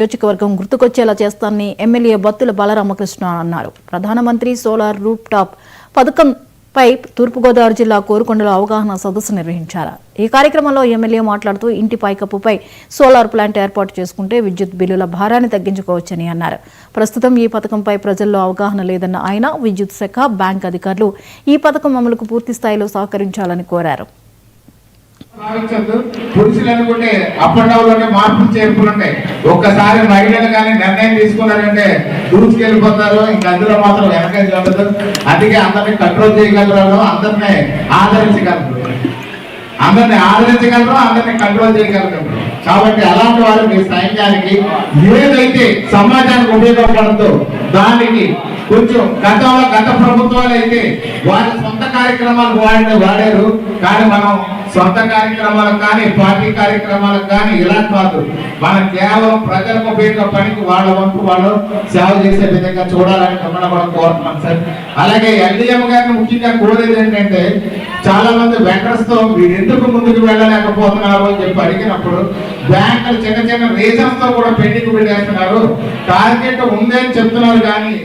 నియోజకవర్గం గుర్తుకొచ్చేలా చేస్తానని ఎమ్మెల్యే బత్తుల బాలరామకృష్ణ అన్నారు. ప్రధానమంత్రి సోలార్ రూఫ్ టాప్ పథకంపై తూర్పుగోదావరి జిల్లా కోరుకొండలో అవగాహన సదస్సు నిర్వహించారు. ఈ కార్యక్రమంలో ఎమ్మెల్యే మాట్లాడుతూ ఇంటి పైకప్పుపై సోలార్ ప్లాంట్ ఏర్పాటు చేసుకుంటే విద్యుత్ బిల్లుల భారాన్ని తగ్గించుకోవచ్చని అన్నారు. ప్రస్తుతం ఈ పథకంపై ప్రజల్లో అవగాహన లేదన్న ఆయన విద్యుత్ శాఖ, బ్యాంక్ అధికారులు ఈ పథకం అమలుకు పూర్తి స్థాయిలో సహకరించాలని కోరారు. పురుషులు అనుకుంటే అప్ అండ్ డౌన్ లోనే మార్పులు చేర్పులు ఉంటాయి. ఒక్కసారి మహిళలు కానీ నిర్ణయం తీసుకున్నారంటే దూసుకెళ్ళిపోతారు. ఇంకా అందులో మాత్రం వెనకది ఉండదు. అందుకే అందరినీ కంట్రోల్ చేయగలరు, అందరినీ ఆదరించగలరు, అందరినీ కంట్రోల్ చేయగలరు. కాబట్టి అలాంటి వారు మీ సైన్యానికి ఏదైతే సమాజానికి ఉపయోగపడుతుందో దానికి కొంచెం గత ప్రభుత్వాలు అయితే వారి సొంత కార్యక్రమాలు వాడారు. కానీ మనం సొంత కార్యక్రమాలకు కానీ పార్టీ కార్యక్రమాలకు కానీ ఇలా కాదు, మనం కేవలం ప్రజలకు ఉపయోగ పనికి వాళ్ళ వంతు వాళ్ళు సేవ చేసే విధంగా చూడాలని మిమ్మల్ని కూడా కోరుతున్నాం సార్. అలాగే ఎల్డీఎం గారిని ముఖ్యంగా కోరేది ఏంటంటే, చాలా మంది వెండర్స్ తో మీరు ఎందుకు ముందుకు వెళ్ళలేకపోతున్నారు అని చెప్పి అడిగినప్పుడు బ్యాంకులు చిన్న రీజన్స్ తో కూడా పెండింగ్ పెట్టేస్తున్నారు. టార్గెట్ ఉందని చెప్తున్నారు కానీ